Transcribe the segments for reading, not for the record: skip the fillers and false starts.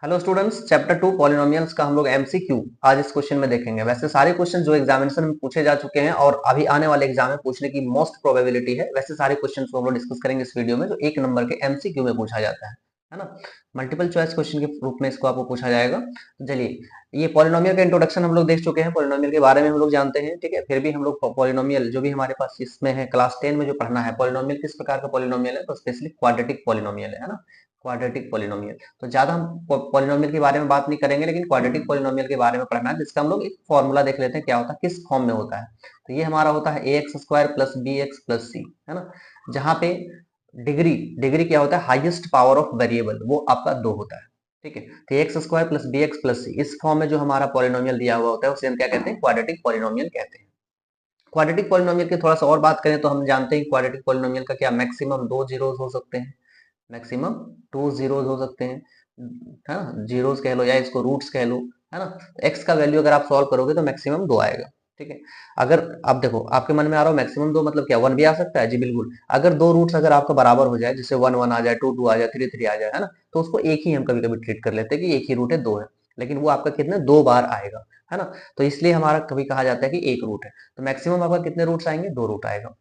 Hello students, chapter 2 polynomials का हम लोग एमसीक्यू आज इस क्वेश्चन में देखेंगे। वैसे सारे क्वेश्चन जो एग्जामिनेशन में पूछे जा चुके हैं और अभी आने वाले एग्जाम में पूछने की मोस्ट प्रोबेबिलिटी है, वैसे सारे क्वेश्चन को हम लोग डिस्कस करेंगे इस वीडियो में, जो एक नंबर के एमसीक्यू में पूछा जाता है ना। मल्टीपल चॉइस क्वेश्चन के रूप में इसको आपको पूछा जाएगा। तो चलिए, ये पॉलिनोमियल का इंट्रोडक्शन हम लोग देख चुके हैं, पॉलिनोमियल के बारे में हम लोग जानते हैं, ठीक है। फिर भी हम लोग पॉलिनोमियल जो भी हमारे पास इसमें है क्लास 10 में जो पढ़ना है, पॉलिनोमियल किस प्रकार का पॉलिनोमियल है, तो स्पेशली क्वाड्रेटिक पॉलिनोमियल है ना। क्वाड्रेटिक पॉलिनोमियल, तो ज्यादा हम पॉलिनोमियल के बारे में बात नहीं करेंगे, लेकिन क्वाड्रेटिक पॉलिनोमियल के बारे में पढ़ना है, जिसका हम लोग एक फॉर्मूला देख लेते हैं क्या होता है, किस फॉर्म में होता है। तो ये हमारा होता है A X square plus B X plus C, है ना। जहां पे डिग्री डिग्री क्या होता है, हाईएस्ट पावर ऑफ वेरिएबल, वो आपका 2 होता है, ठीक है। तो X square plus B X plus C, इस फॉर्म में जो हमारा पॉलिनोमियल दिया हुआ होता है उसे हम क्या कहते हैं, क्वाड्रेटिक पॉलिनोमियल कहते हैं। क्वाड्रेटिक पॉलिनोमियल की थोड़ा सा और बात करें तो हम जानते हैं क्वाड्रेटिक पॉलिनोमियल का क्या मैक्सिमम 2 जीरोस हो सकते हैं, मैक्सिमम 2 जीरोस हो सकते हैं, है ना। जीरोस कह लो या इसको रूट्स कह लो, है ना। एक्स का वैल्यू अगर आप सॉल्व करोगे तो मैक्सिमम 2 आएगा, ठीक है। अगर आप देखो, आपके मन में आ रहा हो मैक्सिमम 2 मतलब क्या 1 भी आ सकता है, जी बिल्कुल। अगर दो रूट्स अगर आपका बराबर हो जाए, जैसे 1 1 आ जाए, 2 2 आ जाए, 3 3 आ जाए, है ना, तो उसको एक ही हम कभी कभी ट्रीट कर लेते हैं कि एक ही रूट है, 2 है। लेकिन वो आपका कितने 2 बार आएगा, है ना। तो इसलिए हमारा कभी कहा जाता है कि एक रूट है। तो मैक्सिमम आपका कितने रूट्स आएंगे, 2 रूट आएगा।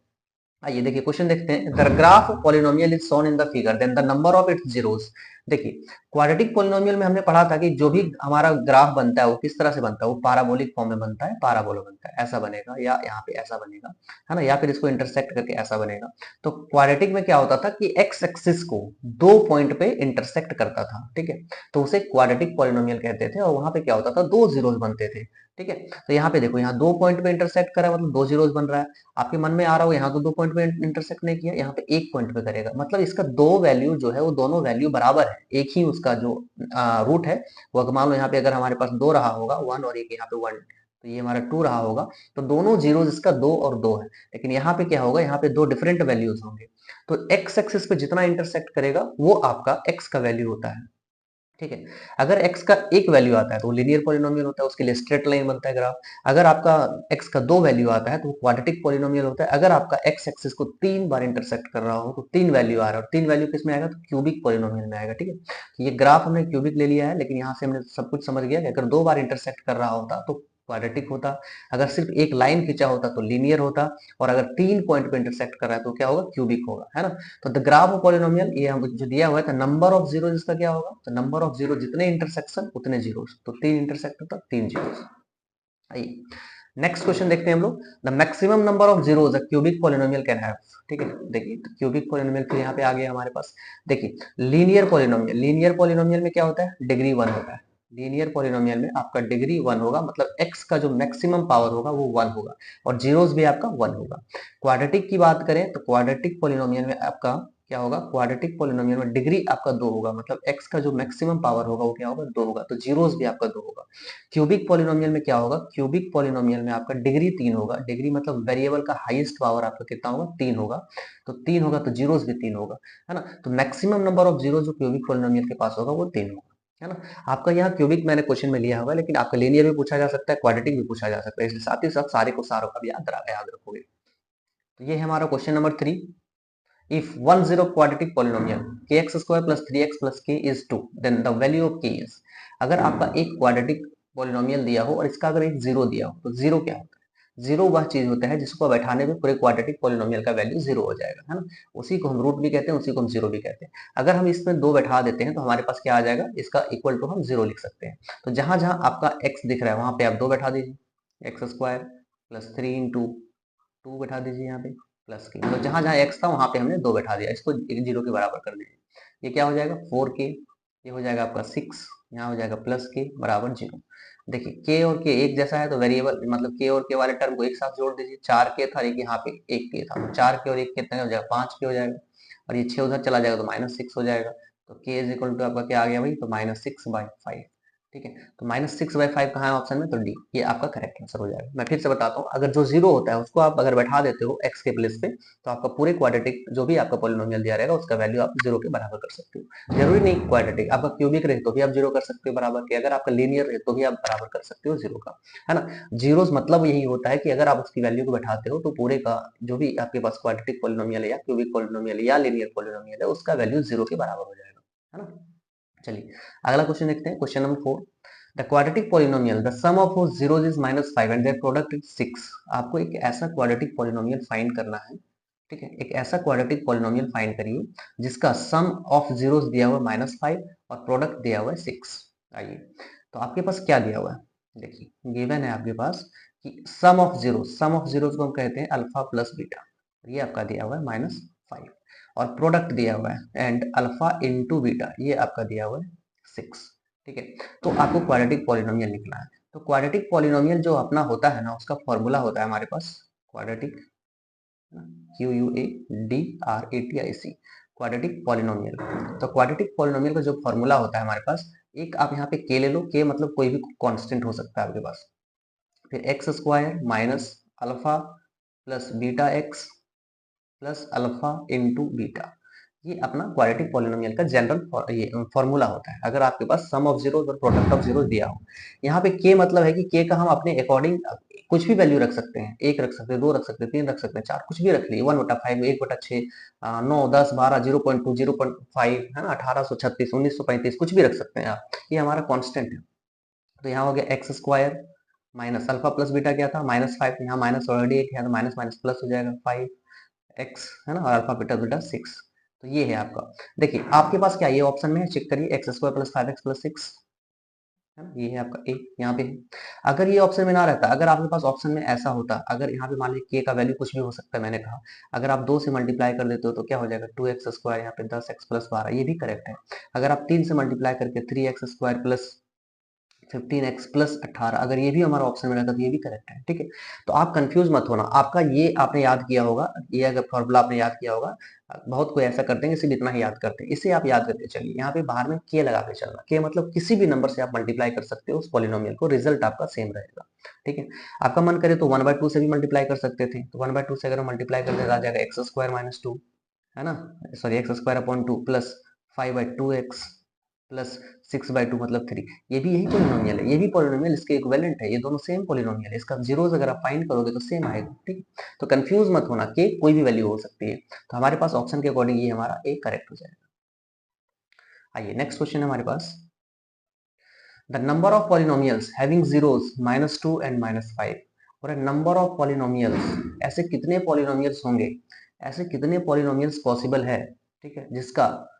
आइए देखिए क्वेश्चन देखते हैं। The graph polynomial is shown in the figure, then the number of its zeros. देखिए, क्वाड्रेटिक पॉलिनोमियल में हमने पढ़ा था कि जो भी हमारा ग्राफ बनता है वो किस तरह से बनता है, वो पाराबोलिक फॉर्म में बनता है, पाराबोला बनता है, ऐसा बनेगा या यहाँ पे ऐसा बनेगा, है ना, या फिर इसको इंटरसेक्ट करके ऐसा बनेगा। तो क्वाड्रेटिक में क्या होता था कि एक्स एक्सिस को 2 पॉइंट पे इंटरसेक्ट करता था, ठीक है। तो उसे क्वाड्रेटिक पॉलिनोमियल कहते थे, और वहां पे क्या होता था, 2 जीरोस बनते थे, ठीक है। तो यहाँ पे देखो, यहाँ 2 पॉइंट पे इंटरसेक्ट करा मतलब 2 जीरोस बन रहा है। आपके मन में आ रहा हो यहाँ तो 2 पॉइंट पे इंटरसेक्ट नहीं किया, यहाँ पे 1 पॉइंट पे करेगा, मतलब इसका दो वैल्यू जो है वो दोनों वैल्यू बराबर है, एक ही उसका जो रूट है वो, अगर मान लो यहाँ पे अगर हमारे पास 2 रहा होगा 1 और एक यहाँ पे 1, तो ये हमारा 2 रहा होगा। तो दोनों जीरो इसका 2 और 2 है, लेकिन यहाँ पे क्या होगा, यहाँ पे दो डिफरेंट वैल्यूज होंगे। तो एक्स एक्सिस पे जितना इंटरसेक्ट करेगा वो आपका एक्स का वैल्यू होता है, ठीक है। अगर x का एक वैल्यू आता है तो वो लीनियर पॉलिनोमियल होता है, उसके लिए स्ट्रेट लाइन बनता है ग्राफ। अगर आपका x का दो वैल्यू आता है तो वो क्वाड्रेटिक पॉलिनोमियल होता है। अगर आपका x एक्सिस को 3 बार इंटरसेक्ट कर रहा हो तो 3 वैल्यू आ रहा है, और 3 वैल्यू किस में आएगा, तो क्यूबिक पॉलिनोमियल में आएगा, ठीक है। तो ये ग्राफ हमने क्यूबिक ले लिया है, लेकिन यहाँ से हमने सब कुछ समझ गया कि अगर 2 बार इंटरसेक्ट कर रहा होता तो क्वाड्रेटिक होता, अगर सिर्फ एक लाइन खींचा होता तो लीनियर होता, और अगर 3 पॉइंट पे इंटरसेक्ट कर रहा है तो क्या होगा, क्यूबिक होगा, है ना। तो द ग्राफ ऑफ पॉलिनोमियल ये हम जो दिया हुआ है, तो नंबर ऑफ जीरो इसका क्या होगा, तो नंबर ऑफ जीरो जितने इंटरसेक्शन उतने जीरो, तो 3 इंटरसेक्ट होता 3 जीरो। आइए नेक्स्ट क्वेश्चन देखते हैं हम लोग। The maximum number of zeros a cubic polynomial can have, ठीक है। देखिए, तो क्यूबिक पॉलिनोमियल फिर यहाँ पे आ गया हमारे पास। देखिए, लीनियर पॉलिनोमियल में क्या होता है, डिग्री 1 होता है। लीनियर पॉलिनोमियल में आपका डिग्री 1 होगा, मतलब x का जो मैक्सिमम पावर होगा वो 1 होगा, और जीरोस भी आपका 1 होगा। क्वाड्रेटिक की बात करें तो क्वाड्रेटिक पॉलिनोमियल में आपका क्या होगा, क्वाड्रेटिक पॉलिनोमियल में डिग्री आपका 2 होगा, मतलब x का जो मैक्सिमम पावर होगा वो क्या होगा, 2 होगा, तो जीरोस भी आपका 2 होगा। क्यूबिक पॉलिनोमियल में क्या होगा, क्यूबिक पॉलिनोमियल में आपका डिग्री 3 होगा, डिग्री मतलब वेरिएबल का हाईएस्ट पावर आपका कितना होगा, 3 होगा। तो 3 होगा तो जीरोस भी 3 होगा, है ना। तो मैक्सिमम नंबर ऑफ जीरो जो क्यूबिक पॉलिनोमियल के पास होगा वो 3 होगा, है ना। आपका यहाँ क्यूबिक मैंने क्वेश्चन में लिया होगा, लेकिन आपका लीनियर भी पूछा जा सकता है, क्वाड्रेटिक भी पूछा जा सकता है, इसलिए साथ ही साथ सारे को सारों का भी याद रखोगे। तो ये है हमारा question number 3। If one zero quadratic polynomial kx square plus 3x plus k is 2, then the value of k is। अगर आपका एक क्वाड्रेटिक पॉलिनोमियल दिया हो और इसका अगर एक जीरो दिया हो, तो जीरो क्या होता है, जीरो वह चीज होता है जिसको बैठाने में पूरे क्वाड्रेटिक पॉलिनोमियल का वैल्यू जीरो हो जाएगा, है ना। उसी को हम रूट भी कहते हैं, उसी को हम जीरो भी कहते हैं। अगर हम इसमें दो बैठा देते हैं तो हमारे पास क्या आ जाएगा, इसका इक्वल टू हम जीरो लिख सकते हैं। तो जहां जहां आपका x दिख रहा है वहां पे आप दो बैठा दीजिए, एक्स स्क्वायर प्लस 3 इंटू 2 बैठा दीजिए यहाँ पे, प्लस की मतलब जहां जहां x था वहां पे हमने 2 बैठा दिया, इसको एक जीरो के बराबर कर दीजिए। ये क्या हो जाएगा 4k, ये हो जाएगा आपका 6, यहाँ हो जाएगा प्लस के बराबर जीरो। देखिए k और k एक जैसा है तो वेरिएबल मतलब k और k वाले टर्म को एक साथ जोड़ दीजिए। 4k था, एक यहाँ पे 1k था, तो 4k और 1 कितना हो जाएगा, 5k हो जाएगा, और ये 6 उधर चला जाएगा तो -6 हो जाएगा। तो k इज इक्वल टू आपका क्या आ गया भाई, तो -6/5, ठीक है। तो -6/5 कहाँ है ऑप्शन में, तो डी, ये आपका करेक्ट आंसर हो जाएगा। मैं फिर से बताता हूँ, अगर जो जीरो होता है उसको आप अगर बैठा देते हो x के प्लेस पे, तो आपका पूरे क्वाड्रेटिक जो भी आपका पॉलिनोमियल दिया रहेगा उसका वैल्यू आप जीरो के बराबर कर सकते हो। जरूरी नहीं क्वाड्रेटिक, आपका क्यूबिक रहे तो भी आप जीरो कर सकते हो बराबर के, अगर आपका लीनियर रहे तो भी आप बराबर कर सकते हो जीरो का, है ना। जीरो मतलब यही होता है कि अगर आप उसकी वैल्यू को बैठाते हो तो पूरे का जो भी आपके पास क्वाड्रेटिक पॉलिनोमियल है या क्यूबिक पॉलिनोमियल या लीनियर पॉलिनोमियल है उसका वैल्यू जीरो के बराबर हो जाएगा, है ना। चलिए अगला क्वेश्चन देखते हैं, question number 4। The quadratic polynomial the sum of four zeros is -5 and their product is 6। आपको एक ऐसा क्वाड्रेटिक पॉलिनोमियल फाइंड करना है, ठीक है। एक ऐसा क्वाड्रेटिक पॉलिनोमियल फाइंड करिए जिसका सम ऑफ जीरोस दिया हुआ है -5 और प्रोडक्ट दिया हुआ है 6। आइए, तो आपके पास क्या दिया हुआ है, देखिए गिवन है आपके पास कि सम ऑफ जीरोस को हम कहते हैं अल्फा प्लस बीटा, ये आपका दिया हुआ है -5 और प्रोडक्ट दिया हुआ है एंड अल्फा इंटू बीटा, ये आपका दिया हुआ है 6, ठीक है। तो आपको क्वाड्रेटिक पॉलिनोमियल निकलना है। तो क्वाड्रेटिक पॉलिनोमियल जो अपना होता है ना, उसका फॉर्मूला होता है हमारे पास क्वाड्रेटिक, QUADRATIC, क्वाड्रेटिक पॉलिनोमियल। तो क्वाड्रेटिक पॉलिनोमियल का जो फॉर्मूला होता है हमारे पास, एक आप यहाँ पे के ले लो, के मतलब कोई भी कांस्टेंट हो सकता है आपके पास, फिर x square minus alpha plus beta x plus alpha into beta, ये अपना क्वाड्रेटिक पॉलिनोमियल का जनरल ये फॉर्मूला होता है अगर आपके पास सम ऑफ जीरोस और प्रोडक्ट ऑफ जीरोस दिया हो। यहाँ पे के मतलब है कि के का हम अपने अकॉर्डिंग कुछ भी वैल्यू रख सकते हैं, एक रख सकते हैं, दो रख सकते हैं, तीन रख सकते हैं, चार, कुछ भी रख लिए, 1/5, 1/6, 9, 10, 12, 0.2, 0.5, है ना, 1836, 1935, कुछ भी रख सकते हैं आप, ये हमारा कॉन्स्टेंट है। तो यहाँ हो गया x square minus alpha plus beta क्या था -5, यहाँ माइनस ऑलरेडी एक है तो माइनस माइनस प्लस हो जाएगा 5 एक्स, है ना, और अल्फा बीटा बीटा 6। तो ये है आपका, देखिए आपके पास क्या ये ऑप्शन में है, चेक करिए, x square plus 5x plus 6, है ना, ये है आपका ए, यहाँ पे है। अगर ये ऑप्शन में ना रहता, अगर आपके पास ऑप्शन में ऐसा होता, अगर यहाँ पे मान लीजिए के का वैल्यू कुछ भी हो सकता है, मैंने कहा अगर आप 2 से मल्टीप्लाई कर देते हो तो क्या हो जाएगा 2x स्क्वायर, यहाँ पे 10x प्लस 12, ये भी करेक्ट है। अगर आप 3 से मल्टीप्लाई करके 3x square plus 15x plus 18, अगर ये भी हमारा ऑप्शन में रहता तो ये भी करेक्ट है, ठीक है। तो आप कंफ्यूज मत होना, आपका ये आपने याद किया होगा, ये अगर फॉर्मूला आपने याद किया होगा, बहुत कोई ऐसा करते हैं इसीलिए इतना ही याद करते हैं, इसे आप याद करके चलिए। यहाँ पे बाहर में के लगा के चलना, के मतलब किसी भी नंबर से आप मल्टीप्लाई कर सकते हो उस पॉलिनोमियल को, रिजल्ट आपका सेम रहेगा, ठीक है। आपका मन करे तो 1/2 से भी मल्टीप्लाई कर सकते थे, तो 1/2 से अगर हम मल्टीप्लाई कर दे आ जाएगा एक्स स्क्वायर माइनस 2, है ना, sorry x square upon 2 plus 5/2x plus 6/2 मतलब 3, ये भी यही पॉलिनोमियल है, ये भी पॉलिनोमियल इसके इक्विवेलेंट है, ये दोनों सेम पॉलिनोमियल है, इसका जीरोस अगर आप फाइंड करोगे तो सेम आएगा, ठीक। तो कंफ्यूज मत होना कि कोई भी वैल्यू हो सकती है, तो हमारे पास ऑप्शन के अकॉर्डिंग ये हमारा ए करेक्ट हो जाएगा। आइए नेक्स्ट क्वेश्चन है हमारे पास, the number of polynomials having zeros -2 and -5, और नंबर ऑफ पॉलिनोमियल्स, ऐसे कितने पॉलिनोमियल्स होंगे, ऐसे कितने पॉलिनोमियल्स पॉसिबल है, ठीक है, जिसका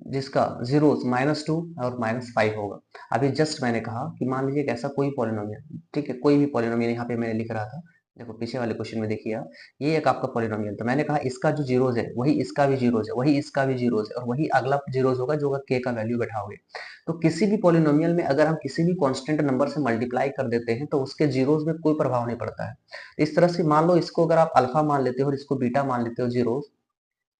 जिसका जीरोस -2 और -5 होगा। अभी जस्ट मैंने कहा कि मान लीजिए ऐसा कोई पॉलिनोमियल, ठीक है, कोई भी पॉलिनोमियल, यहाँ पे मैंने लिख रहा था, देखो पीछे वाले क्वेश्चन में देखिए आप, ये एक आपका पॉलिनोमियल था, मैंने कहा इसका जो जीरोस है वही इसका भी जीरोस है, वही इसका भी जीरोस है, और वही अगला जीरोस होगा जो के का वैल्यू बैठाओगे। तो किसी भी पॉलिनोमियल में अगर हम किसी भी कांस्टेंट नंबर से मल्टीप्लाई कर देते हैं तो उसके जीरोस में कोई प्रभाव नहीं पड़ता है। इस तरह से मान लो इसको अगर आप अल्फा मान लेते हो और इसको बीटा मान लेते हो जीरोस,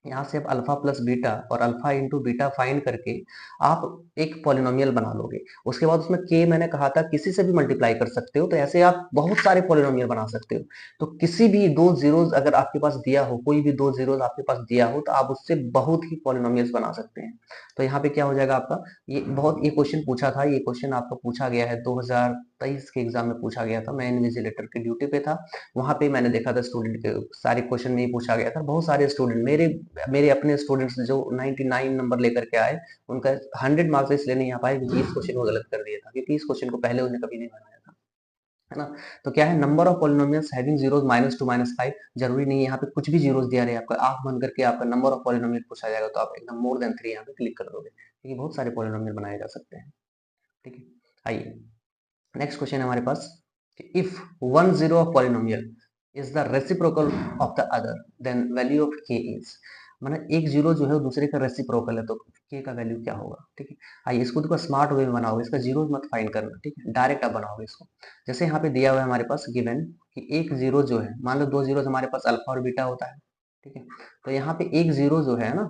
यहाँ से आप अल्फा प्लस बीटा और अल्फा इंटू बीटा फाइंड करके आप एक पॉलिनोमियल बना लोगे। उसके बाद उसमें के मैंने कहा था किसी से भी मल्टीप्लाई कर सकते हो, तो ऐसे आप बहुत सारे पॉलिनोमियल बना सकते हो। तो किसी भी दो जीरोस अगर आपके पास दिया हो, कोई भी दो जीरोस आपके पास दिया हो, तो आप उससे बहुत ही पॉलिनोमियल्स बना सकते हैं। तो यहाँ पे क्या हो जाएगा आपका, ये क्वेश्चन पूछा था, ये क्वेश्चन आपका पूछा गया है 2023 के एग्जाम में पूछा गया था, मैं इन्विजिलेटर की ड्यूटी पे था, वहां पे मैंने देखा था स्टूडेंट के सारे क्वेश्चन में ही पूछा गया था। बहुत सारे स्टूडेंट मेरे मेरे अपने स्टूडेंट्स जो 99 नंबर लेकर के आए, उनका 100 मार्क्स इसलिए नहीं आ पाए क्योंकि इस क्वेश्चन को गलत कर दिया था, क्योंकि इस क्वेश्चन को पहले उन्हें कभी नहीं बनाया था, है ना। तो क्या है, number of polynomials having zeros -2 -5, जरूरी नहीं है यहाँ पे कुछ भी जीरोस दिया रहे, आपका आंख बंद करके आपका नंबर ऑफ पॉलिनोमियल पूछा जाएगा तो आप एकदम मोर देन 3 यहाँ पे क्लिक कर दोगे, क्योंकि बहुत सारे पॉलिनोमियल बनाए जा सकते हैं, ठीक है। आइए नेक्स्ट क्वेश्चन है हमारे पास, if one zero of polynomial is the reciprocal of the other then value of K is, मतलब एक जीरो जो है वो दूसरे का रेसिप्रोकल है तो के का वैल्यू क्या होगा, ठीक है। आइए इसको देखो स्मार्ट वे में बनाओगे, इसका जीरो मत फाइंड करना, ठीक है, डायरेक्ट आप बनाओगे इसको। जैसे यहाँ पे दिया हुआ है हमारे पास गिवन कि एक जीरो जो है, मान लो दो जीरो हमारे पास अल्फा और बीटा होता है, ठीक है। तो यहाँ पे एक जीरो जो है ना,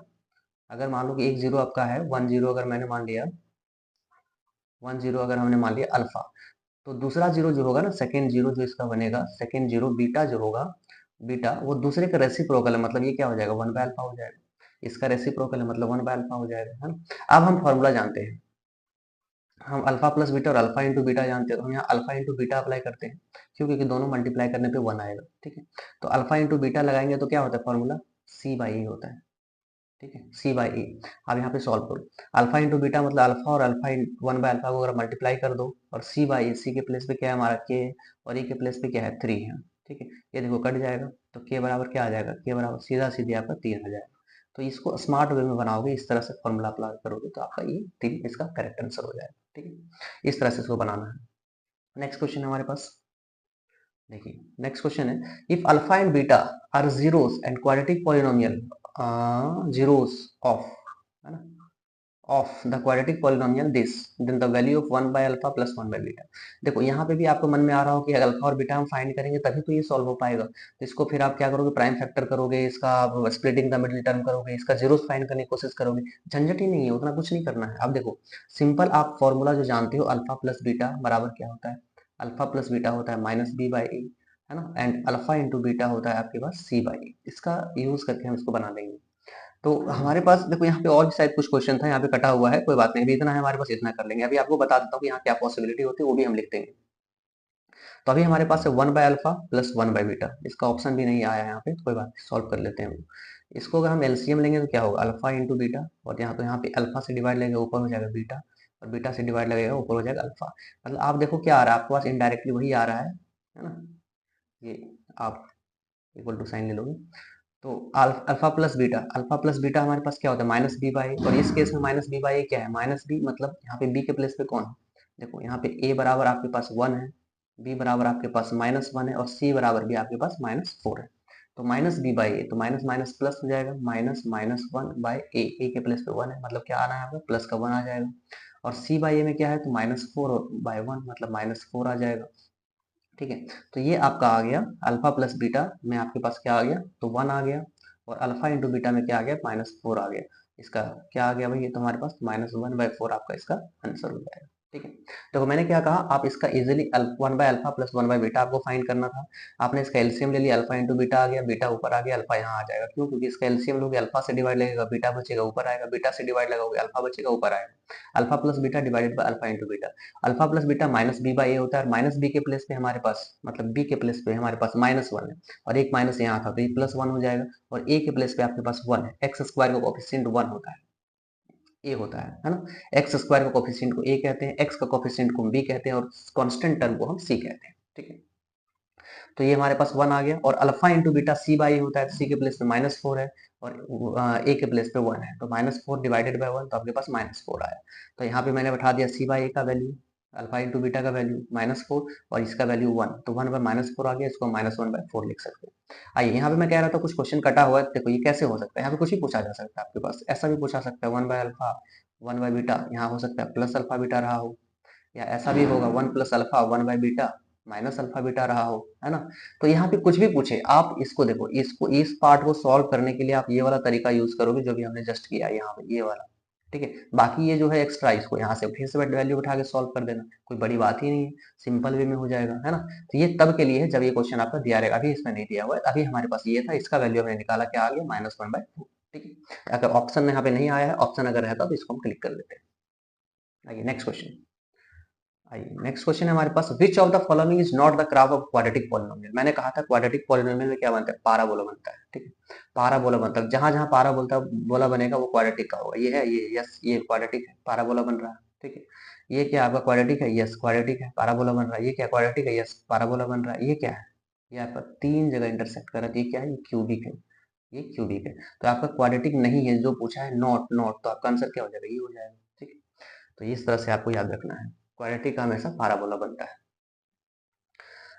अगर मान लो कि एक जीरो आपका है, 1 0 अगर मैंने मान लिया, 1 0 अगर हमने मान लिया अल्फा, तो दूसरा जीरो जो होगा ना, सेकेंड जीरो जो इसका बनेगा, सेकेंड जीरो बीटा जो होगा, बीटा वो दूसरे का रेसिप्रोकल है, मतलब ये क्या हो जाएगा 1/अल्फा हो जाएगा, इसका रेसिप्रोकल है मतलब 1/अल्फा हो जाएगा, है ना। अब हम फॉर्मूला जानते हैं, हम अल्फा प्लस बीटा और अल्फा इंटू बीटा जानते हैं, तो हम यहाँ अल्फा इंटू बीटा अप्लाई करते हैं, क्यों, क्योंकि दोनों मल्टीप्लाई करने पे 1 आएगा, ठीक है। तो अल्फा इंटू बीटा लगाएंगे तो क्या होता है फॉर्मूला, C/E होता है, ठीक है, सी बाई ए। अब यहाँ पे सॉल्व करो, अल्फा इंटू बीटा मतलब अल्फा और अल्फा वन बाय अल्फा को अगर मल्टीप्लाई कर दो, और सी बाई सी के प्लेस पे क्या है हमारा के, और ए के प्लेस पे क्या है 3 है। ठीक है, ये देखो कट जाएगा, तो के बराबर क्या आ जाएगा, के बराबर सीधा सीधे आपका 3 आ जाएगा। तो इसको स्मार्ट वे में बनाओगे, इस तरह से फॉर्मूला अप्लाई करोगे तो आपका ये 3 इसका करेक्ट आंसर हो जाएगा। ठीक है, इस तरह से इसको बनाना है। नेक्स्ट क्वेश्चन है हमारे पास, देखिए नेक्स्ट क्वेश्चन है, if alpha and beta are zeros and quadratic polynomial zeros of, है ना, of the quadratic polynomial this, then the value of 1 by alpha plus 1 by beta. देखो यहाँ पे भी आपको मन में आ रहा हो कि अल्फा और बीटा हम फाइंड करेंगे तभी तो ये सॉल्व हो पाएगा, तो इसको फिर आप क्या करोगे, प्राइम फैक्टर करोगे, इसका स्प्लिटिंग द मिडिल टर्म करोगे, इसका जीरोस फाइंड करने की कोशिश करोगे। झंझट ही नहीं है, उतना कुछ नहीं करना है। अब देखो सिंपल आप फॉर्मूला जो जानते हो, अल्फा प्लस बीटा बराबर क्या होता है, अल्फा प्लस बीटा होता है माइनस बी बाई ए, है ना, एंड अल्फा इंटू बीटा होता है आपके पास सी बाई ए। इसका यूज करके हम इसको बना देंगे। तो हमारे पास देखो यहाँ पे और भी शायद कुछ क्वेश्चन था, यहाँ पे कटा हुआ है, कोई बात नहीं, अभी इतना है हमारे पास, इतना कर लेंगे। अभी आपको बता देता हूँ कि यहाँ क्या पॉसिबिलिटी होती है, वो भी हम लिख देंगे। तो अभी हमारे पास है 1 by alpha plus 1 by beta, इसका ऑप्शन भी नहीं आया यहाँ पे, तो कोई बात नहीं, सॉल्व कर लेते हैं हम। इसको अगर हम एलसीएम लेंगे तो क्या होगा, अल्फा इंटू बीटा, और यहाँ तो यहाँ पे अल्फा से डिवाइड लगेगा ऊपर हो जाएगा बीटा, और बीटा से डिवाइड लगेगा ऊपर हो जाएगा अल्फा। मतलब आप देखो क्या आ रहा है आपके पास, इनडायरेक्टली वही आ रहा है ना, ये आप इक्वल टू साइन ले लोगे, तो alpha plus beta, alpha plus beta हमारे पास क्या होता है माइनस बी बाई, और इस केस में माइनस बी बाई क्या है, माइनस बी, मतलब यहाँ पे बी के प्लेस पे कौन है, देखो यहाँ पे ए बराबर आपके पास 1 है, बी बराबर आपके पास -1 है, और सी बराबर भी आपके पास -4 है। तो माइनस बी बाई ए, तो माइनस माइनस प्लस हो जाएगा, माइनस माइनस 1 बाई ए, ए के प्लेस पे 1 है, मतलब क्या आना है आपका, प्लस का 1 आ जाएगा। और सी बाई ए में क्या है, तो -4 बाई 1 मतलब -4 आ जाएगा। ठीक है, तो ये आपका आ गया अल्फा प्लस बीटा में आपके पास क्या आ गया, तो 1 आ गया, और अल्फा इंटू बीटा में क्या आ गया, -4 आ गया। इसका क्या आ गया भाई, ये तो हमारे पास -1/4 आपका इसका आंसर हो जाएगा। ठीक है, देखो मैंने क्या कहा, आप इसका easily 1 by alpha plus 1 by beta आपको फाइंड करना था। आपने इसका एलसीएम ले लिया, अल्फा इंटू बीटा आ गया, बीटा ऊपर आ गया, अल्फा यहाँ आ जाएगा। क्यों, क्योंकि इसका एलसीएम लोगे, अल्फा से डिवाइड लगेगा, बीटा बचेगा ऊपर आएगा, बीटा से डिवाइड लगाओगे, अल्फा बचेगा ऊपर आएगा। Alpha plus beta divided by alpha into beta, alpha plus beta minus B by A होता है, माइनस बी के प्लेस पे हमारे पास, मतलब बी के प्लेस पे हमारे पास -1 है, और एक माइनस यहाँ था, तो ये +1 हो जाएगा, और ए के प्लेस पे आपके पास 1 है, एक्स स्क्वायर का कोफिशिएंट 1 होता है, ए होता है ना, एक्स स्क्वायर का कोफिशिएंट को ए कहते हैं, एक्स का कोफिशिएंट को बी कहते हैं, और कांस्टेंट टर्म को हम सी कहते हैं। ठीक है, तो ये हमारे पास 1 आ गया, और alpha into beta C by होता है, सी के प्लेस पे -4 है, और ए के प्लेस पे 1 है, तो -4 डिवाइडेड बाय 1, तो आपके पास -4 आया। तो यहाँ पे मैंने बैठा दिया सी बाई ए का वैल्यू, अल्फा इंटू बीटा का वैल्यू -4, और इसका वैल्यू 1, तो 1 बाय -4 आ गया, इसको -1/4 लिख सकते हैं। आइए यहाँ पे मैं कह रहा था कुछ क्वेश्चन कटा हुआ है, देखो ये कैसे हो सकता है, यहाँ पे कुछ भी पूछा जा सकता है आपके पास, ऐसा भी पूछा सकता है 1 बाय अल्फा 1 बाय बीटा, यहाँ हो सकता है प्लस अल्फा बीटा रहा हो, या ऐसा भी होगा 1 plus alpha 1 by beta minus alpha beta रहा हो, है ना। तो यहाँ पे कुछ भी पूछे, आप इसको देखो, इसको इस पार्ट को सॉल्व करने के लिए आप ये वाला तरीका यूज करोगे जो भी हमने जस्ट किया यहाँ पे, ये वाला। ठीक है, बाकी ये जो है एक्स्ट्रा, इसको यहाँ से फिर से वैल्यू उठा के सॉल्व कर देना, कोई बड़ी बात ही नहीं है, सिंपल वे में हो जाएगा, है ना। तो ये तब के लिए है जब ये क्वेश्चन आपका दिया रहेगा, अभी इसमें नहीं दिया हुआ है, अभी हमारे पास ये था, इसका वैल्यू हमने निकाला, क्या आ गया -1/4। ठीक है, अगर ऑप्शन यहाँ पे नहीं आया है, ऑप्शन अगर रहता तो इसको हम क्लिक कर देते हैं। आइए नेक्स्ट क्वेश्चन, आइए नेक्स्ट क्वेश्चन है हमारे पास, which of the following is not the graph of quadratic polynomial. मैंने कहा था क्वाड्रेटिक पॉलिनोमियल में क्या बनता है, पाराबोला बनता है। ठीक है, पाराबोला बनता है, जहां जहां पाराबोला बनेगा वो क्वाड्रेटिक का होगा। ये है, ये यस, ये क्वाड्रेटिक है, पाराबोला बन रहा है। ठीक है, ये क्या आपका क्वाड्रेटिक है, यस क्वाड्रेटिक है, पाराबोला बन रहा है। ये क्या क्वाड्रेटिक है, यस पाराबोला बन रहा है। ये क्या है, ये आपका 3 जगह इंटरसेक्ट कर रहा है, ये क्या है, ये क्यूबिक है, ये क्यूबिक है। तो आपका क्वाड्रेटिक नहीं है, जो पूछा है नॉट नॉट, तो आपका आंसर क्या हो जाएगा, ये हो जाएगा। ठीक है, तो इस तरह से आपको याद रखना है, क्वाड्रेटिक का हमेशा पाराबोला बनता है।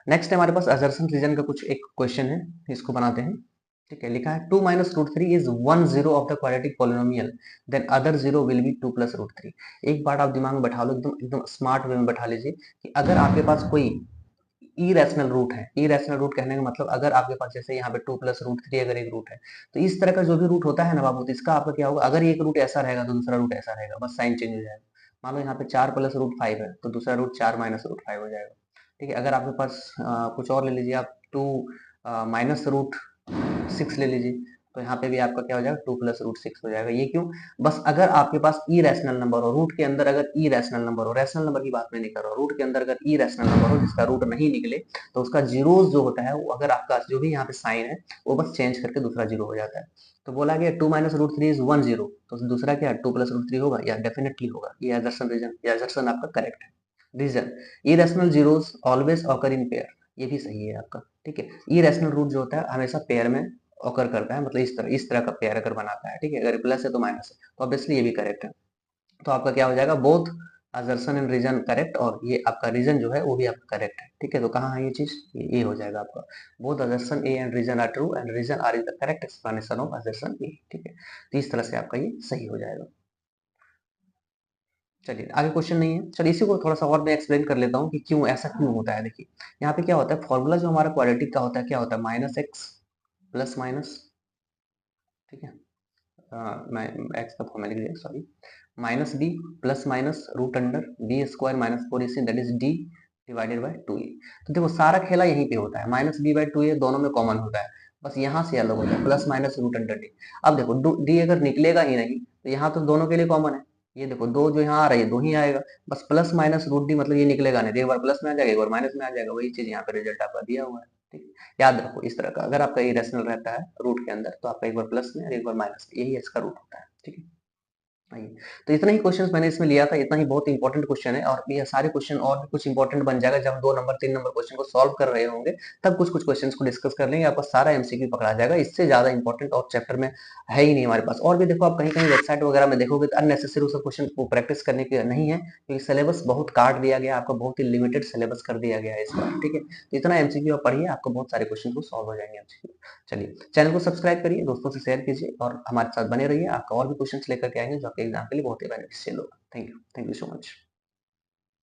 नेक्स्ट हमारे पास असर्शन रीजन का कुछ एक क्वेश्चन है, इसको बनाते हैं। ठीक है, लिखा है 2 - √3 is 1 0 of the quadratic polynomial, then other 0 will be 2 + √3। एक बात आप दिमाग में बैठा लो, एकदम एकदम स्मार्ट वे में बैठा लीजिए, कि अगर आपके पास कोई इरेशनल रूट है, इरेशनल रूट कहने का मतलब, अगर आपके पास जैसे यहाँ पे 2 + √3 अगर एक रूट है, तो इस तरह का जो भी रूट होता है ना बाबू, तो इसका आपका क्या होगा, अगर एक रूट ऐसा रहेगा तो दूसरा रूट ऐसा रहेगा, बस साइन चेंज हो जाएगा। मान लो यहाँ पे 4 + √5 है, तो दूसरा रूट 4 - √5 हो जाएगा। ठीक है, अगर आपके पास कुछ और ले लीजिए आप, 2 - √6 ले लीजिए, तो यहाँ पे भी आपका क्या हो जाएगा 2 प्लस रूट 6 हो जाएगा। ये क्यों? बस अगर आपके पास इरेशनल नंबर हो, रूट के अंदर अगर इरेशनल नंबर हो, रैशनल नंबर की बात मैं नहीं कर रहा हूँ, रूट के अंदर अगर इरेशनल नंबर हो जिसका रूट नहीं निकले, तो उसका जीरोस जो होता है वो अगर आपका जो भी यहाँ पे साइन है वो बस चेंज करके दूसरा जीरो हो जाता है। तो बोला गया 2 माइनस रूट 3 इज 1 0, तो दूसरा क्या है 2 प्लस रूट 3 होगा, या डेफिनेटली होगा। ये असर्शन रीजन, ये असर्शन आपका करेक्ट है। Reason, irrational zeros always occur in pair, ये भी सही है आपका। ठीक है, इरेशनल रूट जो होता है हमेशा पेयर में ऑकर करता है, मतलब इस तरह का पेयर अगर बनाता है। ठीक है, अगर प्लस है तो माइनस है, तो ऑब्वियसली ये भी करेक्ट है। तो आपका क्या हो जाएगा, both assertion and reason correct, और ये आपका रीजन जो है वो भी आपका करेक्ट है। ठीक है, तो कहाँ है ये चीज, ये हो जाएगा आपका, both assertion A and reason R true and reason R is the correct explanation of assertion A. ठीक है, तो इस तरह से आपका ये सही हो जाएगा। चलिए आगे क्वेश्चन नहीं है, चलिए इसी को थोड़ा सा और मैं एक्सप्लेन कर लेता हूँ कि क्यों ऐसा क्यों होता है। देखिए यहाँ पे क्या होता है, फॉर्मूला जो हमारा क्वाड्रेटिक का होता है क्या होता है, माइनस एक्स प्लस माइनस, ठीक है, मैं एक्स का फॉर्मूला लिख दिया, sorry, minus B plus minus root under B square minus 4ac that is D divided by 2a। तो देखो सारा खेला यहीं पे होता है, माइनस बी बाई 2a दोनों में कॉमन होता है, बस यहाँ से अलग होता है plus minus root under D. अब देखो डी अगर निकलेगा ही नहीं तो यहाँ तो दोनों के लिए कॉमन है, ये देखो दो जो यहाँ आ रही है दो ही आएगा, बस प्लस माइनस रूट डी मतलब ये निकलेगा नहीं, तो एक बार प्लस में आ जाएगा एक बार माइनस में आ जाएगा, वही चीज यहाँ पे रिजल्ट आपका दिया हुआ है। ठीक है, याद रखो इस तरह का, अगर आपका इरेशनल रहता है रूट के अंदर तो आपका एक बार प्लस में और एक बार माइनस में, यही इसका रूट होता है। ठीक है, आइए, तो इतना ही क्वेश्चंस मैंने इसमें लिया था, इतना ही बहुत इंपॉर्टेंट क्वेश्चन है, और ये सारे क्वेश्चन और भी कुछ इंपॉर्टेंट बन जाएगा जब हम 2 नंबर 3 नंबर क्वेश्चन को सॉल्व कर रहे होंगे, तब कुछ कुछ क्वेश्चंस को डिस्कस कर लेंगे, आपका सारा एमसीक्यू पकड़ा जाएगा। इससे ज्यादा इंपॉर्टेंट और चैप्टर में है ही नहीं हमारे पास। और भी देखो आप कहीं कहीं वेबसाइट वगैरह में देखोगे तो अननेसेसरी सब क्वेश्चन को प्रैक्टिस करने के नहीं है, क्योंकि सिलेबस बहुत काट दिया गया, आपका बहुत ही लिमिटेड सिलेबस कर दिया गया है इस बार। ठीक है, तो इतना एमसीक्यू आप पढ़िए, आपको बहुत सारे क्वेश्चन को सॉल्व हो जाएंगे एमसीक्यू। चलिए चैनल को सब्सक्राइब करिए, दोस्तों से शेयर कीजिए और हमारे साथ बने रहिए, आपका और भी क्वेश्चन लेकर के आएंगे जो आपके एग्जाम के लिए बहुत ही बेनिफिशियल होगा। Thank you so much.